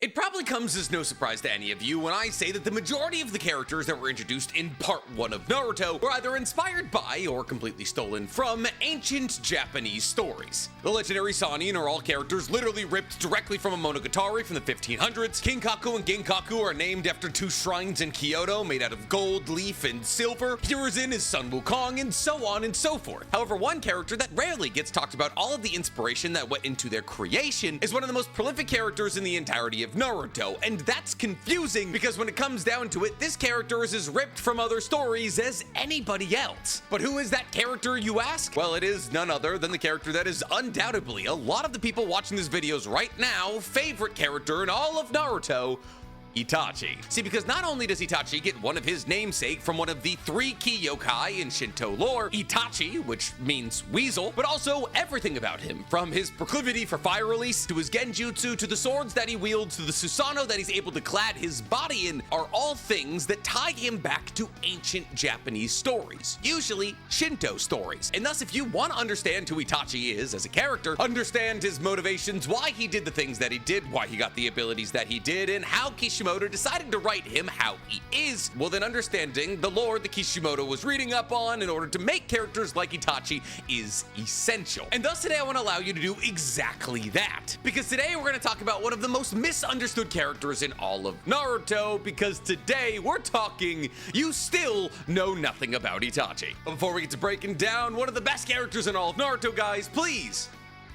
It probably comes as no surprise to any of you when I say that the majority of the characters that were introduced in Part 1 of Naruto were either inspired by or completely stolen from ancient Japanese stories. The legendary Sannin are all characters literally ripped directly from a monogatari from the 1500s. Kinkaku and Genkaku are named after two shrines in Kyoto made out of gold, leaf, and silver. Hiruzen is Sun Wukong, and so on and so forth. However, one character that rarely gets talked about all of the inspiration that went into their creation is one of the most prolific characters in the entirety of Naruto, and that's confusing because when it comes down to it, this character is as ripped from other stories as anybody else. But who is that character, you ask? Well, it is none other than the character that is undoubtedly a lot of the people watching these videos right now favorite character in all of Naruto, Itachi. See, because not only does Itachi get one of his namesake from one of the 3 key yokai in Shinto lore, Itachi, which means weasel, but also everything about him, from his proclivity for fire release, to his genjutsu, to the swords that he wields, to the Susanoo that he's able to clad his body in, are all things that tie him back to ancient Japanese stories, usually Shinto stories. And thus, if you want to understand who Itachi is as a character, understand his motivations, why he did the things that he did, why he got the abilities that he did, and how Kishimoto decided to write him how he is, well then understanding the lore that Kishimoto was reading up on in order to make characters like Itachi is essential. And thus today I want to allow you to do exactly that. Because today we're going to talk about one of the most misunderstood characters in all of Naruto, because today we're talking you still know nothing about Itachi. But before we get to breaking down one of the best characters in all of Naruto, guys, please,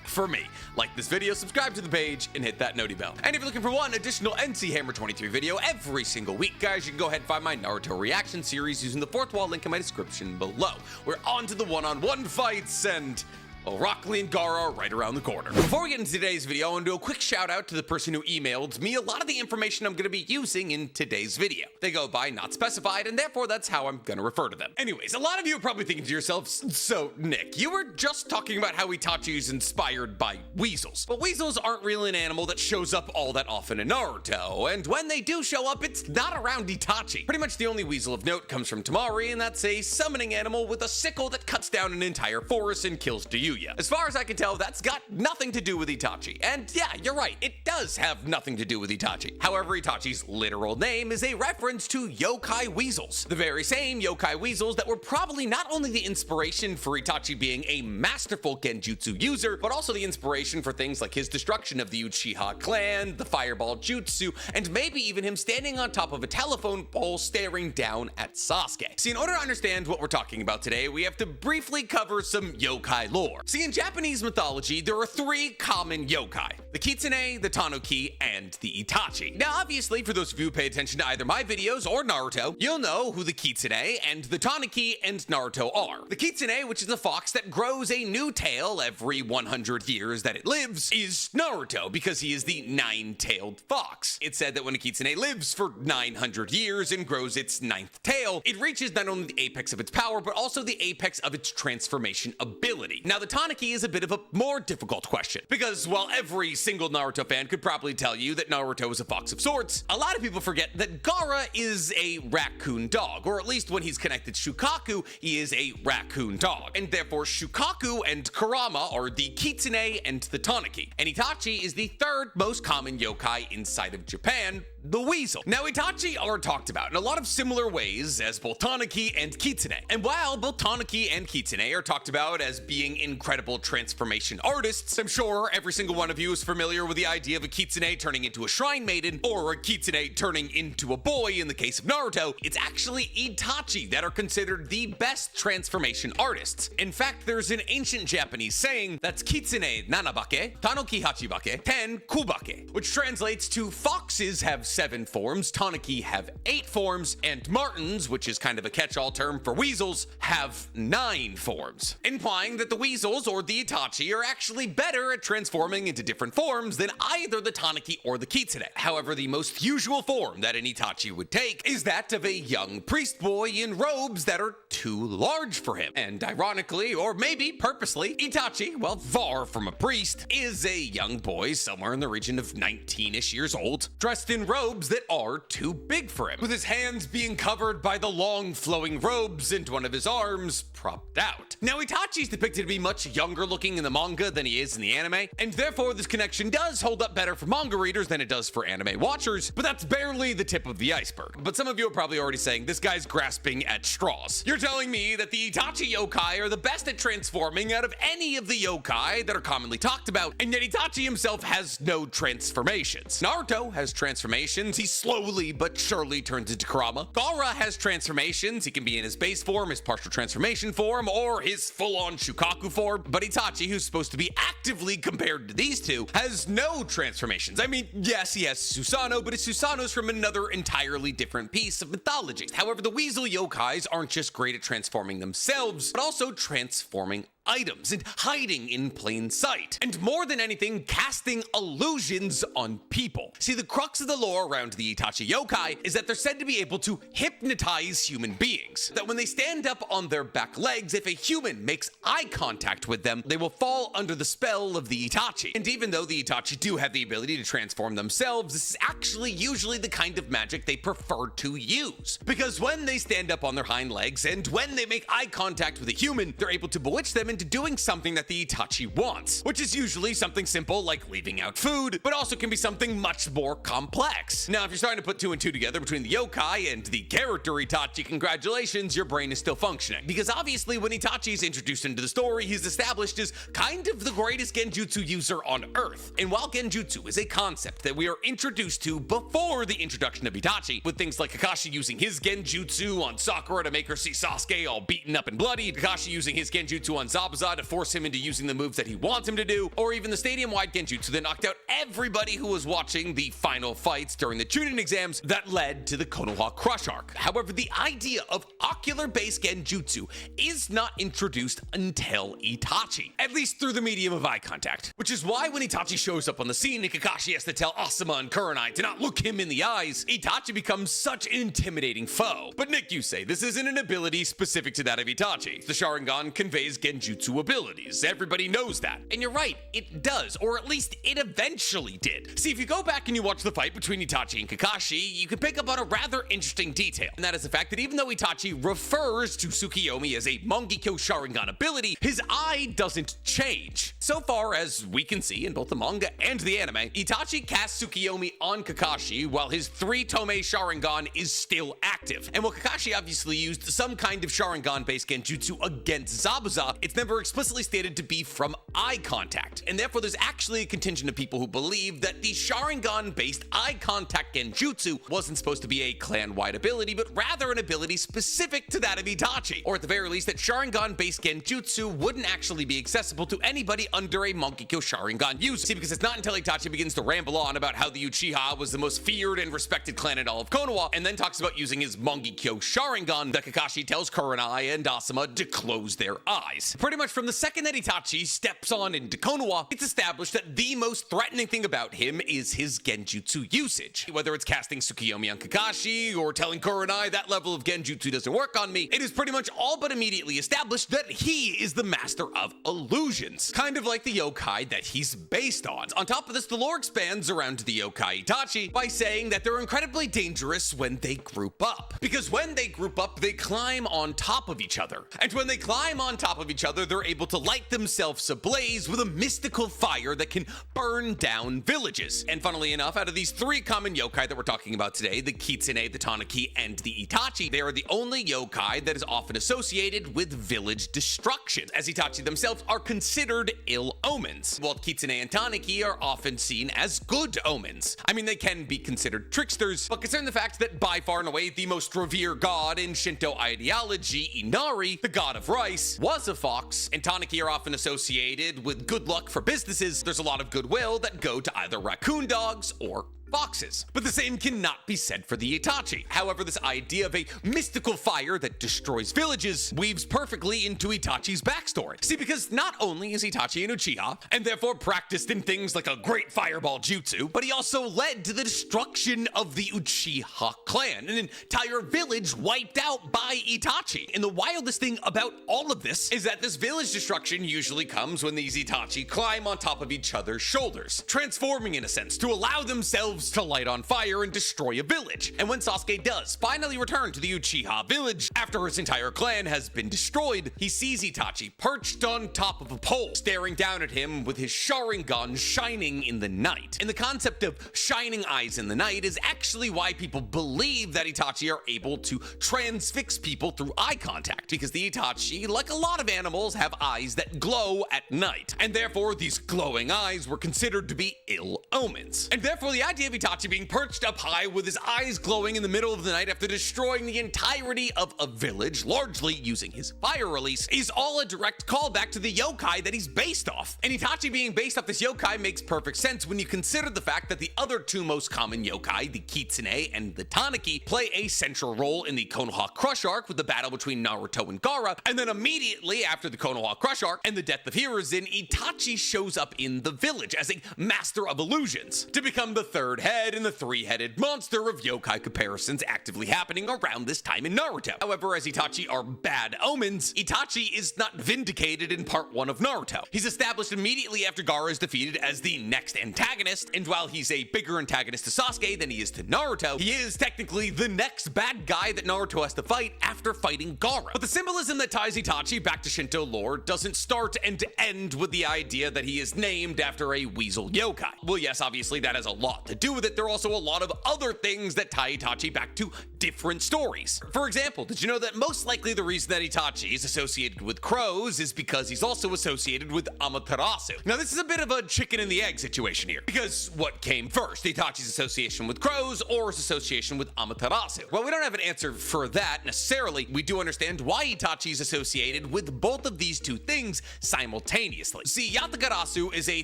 for me, like this video, subscribe to the page, and hit that noti bell. And if you're looking for one additional NC Hammer 23 video every single week, guys, you can go ahead and find my Naruto reaction series using the fourth wall link in my description below. We're on to the one-on-one fights, and well, Rock Lee and Gaara are right around the corner. Before we get into today's video, I want to do a quick shout out to the person who emailed me a lot of the information I'm going to be using in today's video. They go by not specified, and therefore that's how I'm going to refer to them. Anyways, a lot of you are probably thinking to yourselves, so Nick, you were just talking about how Itachi is inspired by weasels. But weasels aren't really an animal that shows up all that often in Naruto, and when they do show up, it's not around Itachi. Pretty much the only weasel of note comes from Temari, and that's a summoning animal with a sickle that cuts down an entire forest and kills Ryuya. As far as I can tell, that's got nothing to do with Itachi. And yeah, you're right, it does have nothing to do with Itachi. However, Itachi's literal name is a reference to yokai weasels. The very same yokai weasels that were probably not only the inspiration for Itachi being a masterful genjutsu user, but also the inspiration for things like his destruction of the Uchiha clan, the fireball jutsu, and maybe even him standing on top of a telephone pole staring down at Sasuke. See, in order to understand what we're talking about today, we have to briefly cover some yokai lore. See, in Japanese mythology, there are 3 common yokai: the kitsune, the tanuki, and the Itachi. Now, obviously, for those of you who pay attention to either my videos or Naruto, you'll know who the kitsune and the tanuki and Naruto are. The kitsune, which is a fox that grows a new tail every 100 years that it lives, is Naruto because he is the 9-tailed fox. It's said that when a kitsune lives for 900 years and grows its 9th tail, it reaches not only the apex of its power, but also the apex of its transformation ability. Now, the tanuki is a bit of a more difficult question, because while every single Naruto fan could probably tell you that Naruto is a fox of sorts, a lot of people forget that Gaara is a raccoon dog, or at least when he's connected to Shukaku, he is a raccoon dog. And therefore, Shukaku and Kurama are the kitsune and the tanuki. And Itachi is the 3rd most common yokai inside of Japan, the weasel. Now, Itachi are talked about in a lot of similar ways as both tanuki and kitsune. And while both tanuki and kitsune are talked about as being incredible transformation artists, I'm sure every single one of you is familiar with the idea of a kitsune turning into a shrine maiden, or a kitsune turning into a boy in the case of Naruto. It's actually Itachi that are considered the best transformation artists. In fact, there's an ancient Japanese saying that's kitsune nanabake, tanuki hachibake, ten kubake, which translates to foxes have 7 forms, tanuki have 8 forms, and martens, which is kind of a catch-all term for weasels, have 9 forms, implying that the weasels or the Itachi are actually better at transforming into different forms than either the tanuki or the kitsune. However, the most usual form that an Itachi would take is that of a young priest boy in robes that are too large for him. And ironically, or maybe purposely, Itachi, well, far from a priest, is a young boy somewhere in the region of 19-ish years old, dressed in robes robes that are too big for him, with his hands being covered by the long flowing robes and one of his arms propped out. Now, Itachi's depicted to be much younger looking in the manga than he is in the anime, and therefore this connection does hold up better for manga readers than it does for anime watchers, but that's barely the tip of the iceberg. But some of you are probably already saying, this guy's grasping at straws. You're telling me that the Itachi Yo-kai are the best at transforming out of any of the yokai that are commonly talked about, and yet Itachi himself has no transformations. Naruto has transformations, he slowly but surely turns into Kurama. Gaara has transformations, he can be in his base form, his partial transformation form, or his full-on Shukaku form, but Itachi, who's supposed to be actively compared to these two, has no transformations. I mean, yes, he has Susanoo, but his Susanoo's from another entirely different piece of mythology. However, the Weasel Yokais aren't just great at transforming themselves, but also transforming items and hiding in plain sight, and more than anything, casting illusions on people. See, the crux of the lore around the Itachi Yo-kai is that they're said to be able to hypnotize human beings, that when they stand up on their back legs, if a human makes eye contact with them, they will fall under the spell of the Itachi. And even though the Itachi do have the ability to transform themselves, this is actually usually the kind of magic they prefer to use, because when they stand up on their hind legs and when they make eye contact with a human, they're able to bewitch them into doing something that the Itachi wants, which is usually something simple like leaving out food, but also can be something much more complex. Now, if you're starting to put two and two together between the yokai and the character Itachi, congratulations, your brain is still functioning. Because obviously when Itachi is introduced into the story, he's established as kind of the greatest genjutsu user on Earth. And while genjutsu is a concept that we are introduced to before the introduction of Itachi, with things like Kakashi using his genjutsu on Sakura to make her see Sasuke all beaten up and bloody, Kakashi using his genjutsu on Zabuza to force him into using the moves that he wants him to do, or even the stadium-wide genjutsu that knocked out everybody who was watching the final fights during the Chunin exams that led to the Konoha Crush arc. However, the idea of ocular-based genjutsu is not introduced until Itachi, at least through the medium of eye contact, which is why when Itachi shows up on the scene and Kakashi has to tell Asuma and Kurenai to not look him in the eyes, Itachi becomes such an intimidating foe. But Nick, you say this isn't an ability specific to that of Itachi. The Sharingan conveys genjutsu abilities. Everybody knows that. And you're right, it does, or at least it eventually did. See, if you go back and you watch the fight between Itachi and Kakashi, you can pick up on a rather interesting detail, and that is the fact that even though Itachi refers to Tsukiyomi as a Mangekyo Sharingan ability, his eye doesn't change. So far as we can see in both the manga and the anime, Itachi casts Tsukiyomi on Kakashi while his 3-tome Sharingan is still active. And while Kakashi obviously used some kind of Sharingan-based genjutsu against Zabuza, it's never explicitly stated to be from eye contact, and therefore there's actually a contingent of people who believe that the Sharingan-based eye contact genjutsu wasn't supposed to be a clan-wide ability, but rather an ability specific to that of Itachi, or at the very least that Sharingan-based genjutsu wouldn't actually be accessible to anybody under a Mangekyo Sharingan user. See, because it's not until Itachi begins to ramble on about how the Uchiha was the most feared and respected clan in all of Konoha, and then talks about using his Mangekyo Sharingan, that Kakashi tells Kurenai and Asuma to close their eyes. Pretty much from the second that Itachi steps on into Konoha, it's established that the most threatening thing about him is his genjutsu usage. Whether it's casting Tsukiyomi on Kakashi or telling Kurenai that level of genjutsu doesn't work on me, it is pretty much all but immediately established that he is the master of illusions, kind of like the yokai that he's based on. On top of this, the lore expands around the yokai Itachi by saying that they're incredibly dangerous when they group up, because when they group up, they climb on top of each other, and when they climb on top of each other, they're able to light themselves ablaze with a mystical fire that can burn down villages. And funnily enough, out of these 3 common yokai that we're talking about today, the Kitsune, the Tanuki, and the Itachi, they are the only yokai that is often associated with village destruction, as Itachi themselves are considered ill omens, while Kitsune and Tanuki are often seen as good omens. I mean, they can be considered tricksters, but considering the fact that by far and away the most revered god in Shinto ideology, Inari, the god of rice, was a fox, and Tanuki are often associated with good luck for businesses, there's a lot of goodwill that go to either raccoon dogs or foxes. But the same cannot be said for the Itachi. However, this idea of a mystical fire that destroys villages weaves perfectly into Itachi's backstory. See, because not only is Itachi an Uchiha, and therefore practiced in things like a great fireball jutsu, but he also led to the destruction of the Uchiha clan, an entire village wiped out by Itachi. And the wildest thing about all of this is that this village destruction usually comes when these Itachi climb on top of each other's shoulders, transforming in a sense to allow themselves themselves to light on fire and destroy a village. And when Sasuke does finally return to the Uchiha village after his entire clan has been destroyed, he sees Itachi perched on top of a pole, staring down at him with his Sharingan shining in the night. And the concept of shining eyes in the night is actually why people believe that Itachi are able to transfix people through eye contact, because the Itachi, like a lot of animals, have eyes that glow at night, and therefore these glowing eyes were considered to be ill omens. And therefore the idea of Itachi being perched up high with his eyes glowing in the middle of the night after destroying the entirety of a village, largely using his fire release, is all a direct callback to the yokai that he's based off. And Itachi being based off this yokai makes perfect sense when you consider the fact that the other two most common yokai, the Kitsune and the Tanuki, play a central role in the Konoha Crush arc with the battle between Naruto and Gaara, and then immediately after the Konoha Crush arc and the death of Hiruzen, Itachi shows up in the village as a master of illusions to become the third head in the three-headed monster of yokai comparisons actively happening around this time in Naruto. However, as Itachi are bad omens, Itachi is not vindicated in part 1 of Naruto. He's established immediately after Gaara is defeated as the next antagonist, and while he's a bigger antagonist to Sasuke than he is to Naruto, he is technically the next bad guy that Naruto has to fight after fighting Gaara. But the symbolism that ties Itachi back to Shinto lore doesn't start and end with the idea that he is named after a weasel yokai. Well, yes, obviously that has a lot to do with it. There are also a lot of other things that tie Itachi back to different stories. For example, did you know that most likely the reason that Itachi is associated with crows is because he's also associated with Amaterasu? Now, this is a bit of a chicken and the egg situation here, because what came first, Itachi's association with crows or his association with Amaterasu? Well, we don't have an answer for that necessarily. We do understand why Itachi is associated with both of these two things simultaneously. See, Amaterasu is a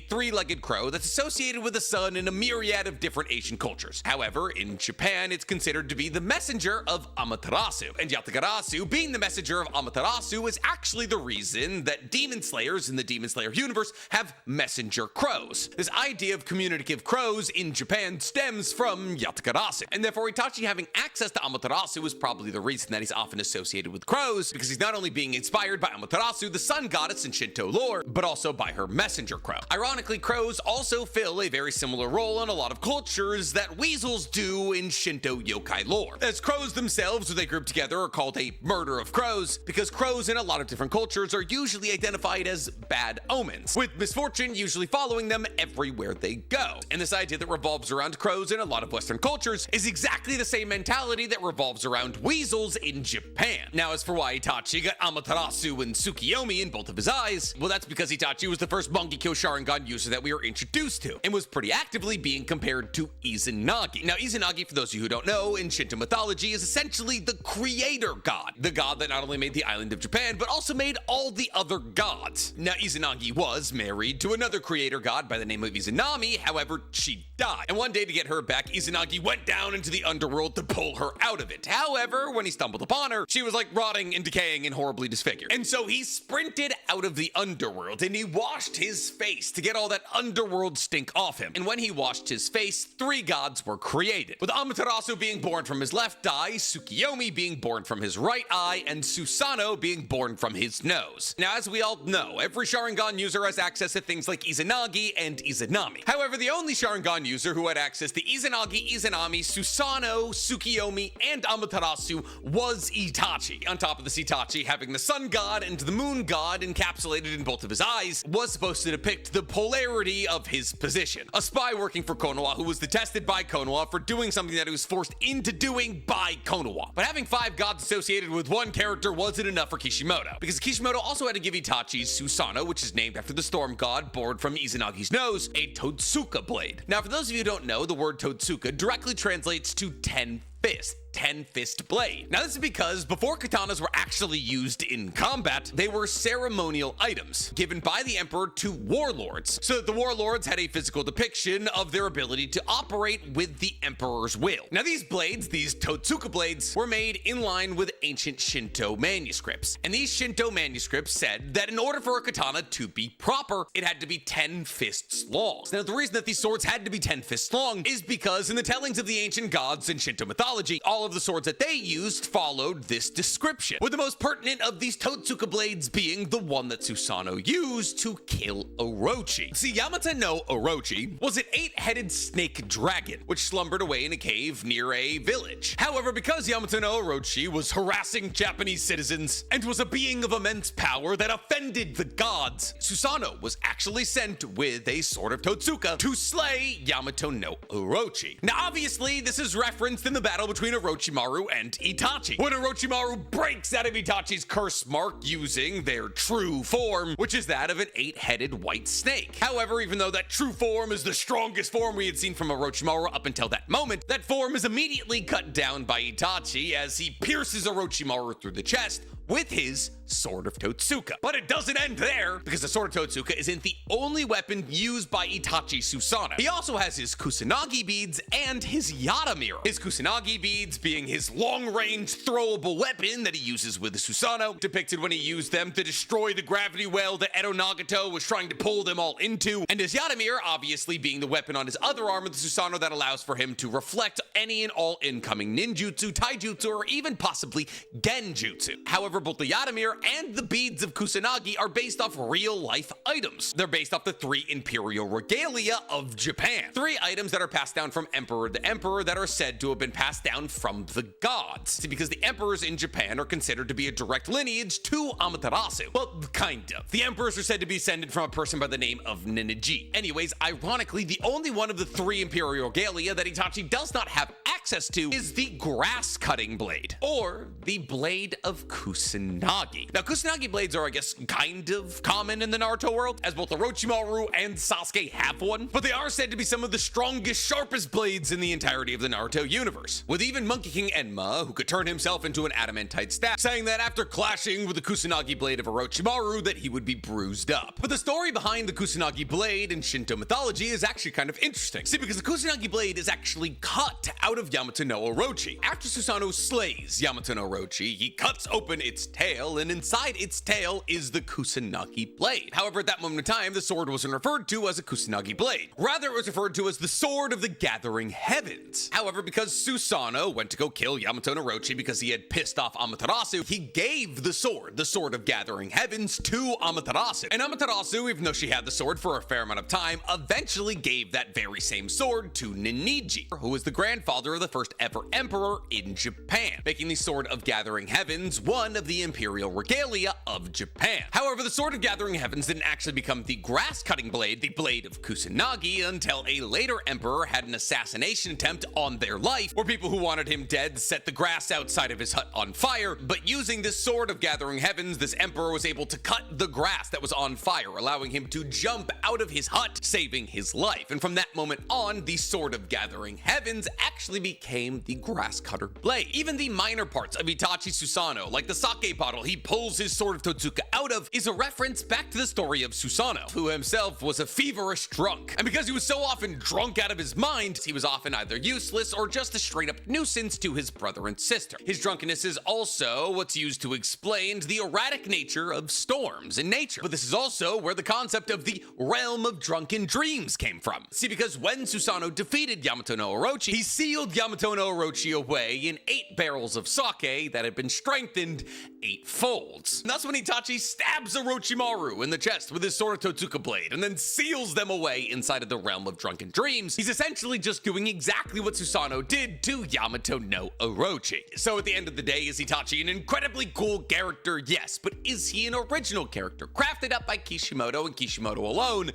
three-legged crow that's associated with the sun in a myriad of different Asian cultures. However, in Japan, it's considered to be the messenger of Amaterasu, and Amaterasu, being the messenger of Amaterasu, is actually the reason that demon slayers in the Demon Slayer universe have messenger crows. This idea of communicative crows in Japan stems from Amaterasu, and therefore Itachi having access to Amaterasu is probably the reason that he's often associated with crows, because he's not only being inspired by Amaterasu, the sun goddess in Shinto lore, but also by her messenger crow. Ironically, crows also fill a very similar role in a lot of cultures that weasels do in Shinto yokai lore. As crows themselves, when they group together, are called a murder of crows, because crows in a lot of different cultures are usually identified as bad omens, with misfortune usually following them everywhere they go. And this idea that revolves around crows in a lot of Western cultures is exactly the same mentality that revolves around weasels in Japan. Now, as for why Itachi got Amaterasu and Tsukiyomi in both of his eyes, well, that's because Itachi was the first Mangekyo Sharingan user that we were introduced to, and was pretty actively being compared to Izanagi. Now, Izanagi, for those of you who don't know, in Shinto mythology is essentially the creator god, the god that not only made the island of Japan, but also made all the other gods. Now, Izanagi was married to another creator god by the name of Izanami, however, she died. And one day, to get her back, Izanagi went down into the underworld to pull her out of it. However, when he stumbled upon her, she was like rotting and decaying and horribly disfigured. And so he sprinted out of the underworld and he washed his face to get all that underworld stink off him. And when he washed his face, three gods were created, with Amaterasu being born from his left eye, Tsukiyomi being born from his right eye, and Susanoo being born from his nose. Now, as we all know, every Sharingan user has access to things like Izanagi and Izanami. However, the only Sharingan user who had access to Izanagi, Izanami, Susanoo, Tsukiyomi, and Amaterasu was Itachi. On top of this, Itachi, having the sun god and the moon god encapsulated in both of his eyes, was supposed to depict the polarity of his position. A spy working for Konoha who was detested by Konoha for doing something that he was forced into doing by Konoha. But having five gods associated with one character wasn't enough for Kishimoto, because Kishimoto also had to give Itachi's Susanoo, which is named after the storm god born from Izanagi's nose, a totsuka blade. Now, for those of you who don't know, the word totsuka directly translates to 10 fist. 10-fist blade. Now, this is because before katanas were actually used in combat, they were ceremonial items given by the emperor to warlords, so that the warlords had a physical depiction of their ability to operate with the emperor's will. Now, these blades, these totsuka blades, were made in line with ancient Shinto manuscripts, and these Shinto manuscripts said that in order for a katana to be proper, it had to be 10 fists long. Now, the reason that these swords had to be 10 fists long is because in the tellings of the ancient gods in Shinto mythology, all all of the swords that they used followed this description, with the most pertinent of these totsuka blades being the one that Susanoo used to kill Orochi. See, Yamato no Orochi was an 8-headed snake dragon, which slumbered away in a cave near a village. However, because Yamato no Orochi was harassing Japanese citizens and was a being of immense power that offended the gods, Susanoo was actually sent with a sword of totsuka to slay Yamato no Orochi. Now, obviously, this is referenced in the battle between Orochimaru and Itachi, when Orochimaru breaks out of Itachi's curse mark using their true form, which is that of an 8-headed white snake. However, even though that true form is the strongest form we had seen from Orochimaru up until that moment, that form is immediately cut down by Itachi as he pierces Orochimaru through the chest with his Sword of Totsuka. But it doesn't end there, because the Sword of Totsuka isn't the only weapon used by Itachi Susanoo. He also has his Kusanagi beads and his Yata mirror. His Kusanagi beads being his long-range throwable weapon that he uses with the Susanoo, depicted when he used them to destroy the gravity well that Edo Nagato was trying to pull them all into, and his Yata mirror obviously being the weapon on his other arm of the Susanoo that allows for him to reflect any and all incoming ninjutsu, taijutsu, or even possibly genjutsu. However, both the Yata mirror and the beads of Kusanagi are based off real-life items. They're based off the 3 Imperial regalia of Japan. 3 items that are passed down from Emperor to Emperor that are said to have been passed down from the gods. See, because the emperors in Japan are considered to be a direct lineage to Amaterasu. Well, kind of. The emperors are said to be descended from a person by the name of Ninigi. Anyways, ironically, the only one of the 3 Imperial regalia that Itachi does not have access to is the grass-cutting blade, or the blade of Kusanagi. Now, Kusanagi blades are, I guess, kind of common in the Naruto world, as both Orochimaru and Sasuke have one, but they are said to be some of the strongest, sharpest blades in the entirety of the Naruto universe, with even Monkey King Enma, who could turn himself into an adamantite staff, saying that after clashing with the Kusanagi blade of Orochimaru that he would be bruised up. But the story behind the Kusanagi blade in Shinto mythology is actually kind of interesting. See, because the Kusanagi blade is actually cut out of Yamato no Orochi. After Susanoo slays Yamato no Orochi, he cuts open its tail, and inside its tail is the Kusanagi blade. However, at that moment in time, the sword wasn't referred to as a Kusanagi blade. Rather, it was referred to as the Sword of the Gathering Heavens. However, because Susanoo went to go kill Yamato no Orochi because he had pissed off Amaterasu, he gave the Sword of Gathering Heavens, to Amaterasu. And Amaterasu, even though she had the sword for a fair amount of time, eventually gave that very same sword to Ninigi, who was the grandfather of the first ever emperor in Japan, making the Sword of Gathering Heavens one of the Imperial regalia of Japan. However, the Sword of Gathering Heavens didn't actually become the grass-cutting blade, the blade of Kusanagi, until a later emperor had an assassination attempt on their life, where people who wanted him dead set the grass outside of his hut on fire. But using this Sword of Gathering Heavens, this emperor was able to cut the grass that was on fire, allowing him to jump out of his hut, saving his life. And from that moment on, the Sword of Gathering Heavens actually became the grass cutter blade. Even the minor parts of Itachi Susanoo, like the sake bottle he pulls his Sword of Totsuka out of, is a reference back to the story of Susanoo, who himself was a feverish drunk. And because he was so often drunk out of his mind, he was often either useless or just a straight up nuisance to his brother and sister. His drunkenness is also what's used to explain the erratic nature of storms in nature. But this is also where the concept of the realm of drunken dreams came from. See, because when Susanoo defeated Yamato no Orochi, he sealed Yamato no Orochi away in 8 barrels of sake that had been strengthened 8 folds. And that's when Itachi stabs Orochimaru in the chest with his Sword of Totsuka blade and then seals them away inside of the realm of drunken dreams. He's essentially just doing exactly what Susanoo did to Yamato no Orochi. So at the end of the day, is Itachi an incredibly cool character? Yes, but is he an original character crafted up by Kishimoto and Kishimoto alone?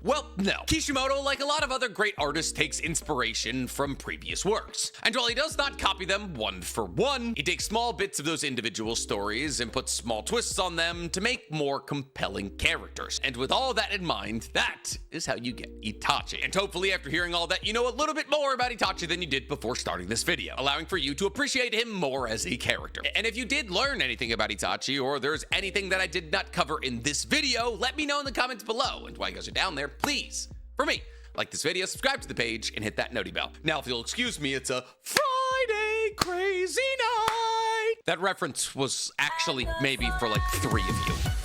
Well, no. Kishimoto, like a lot of other great artists, takes inspiration from previous works. And while he does not copy them one for one, he takes small bits of those individual stories and puts small twists on them to make more compelling characters. And with all that in mind, that is how you get Itachi. And hopefully after hearing all that, you know a little bit more about Itachi than you did before starting this video, allowing for you to appreciate him more as a character. And if you did learn anything about Itachi, or there's anything that I did not cover in this video, let me know in the comments below. And while you guys are down there, please, for me, like this video, subscribe to the page, and hit that noti bell. Now, if you'll excuse me, it's a Friday crazy night. That reference was actually maybe for like 3 of you.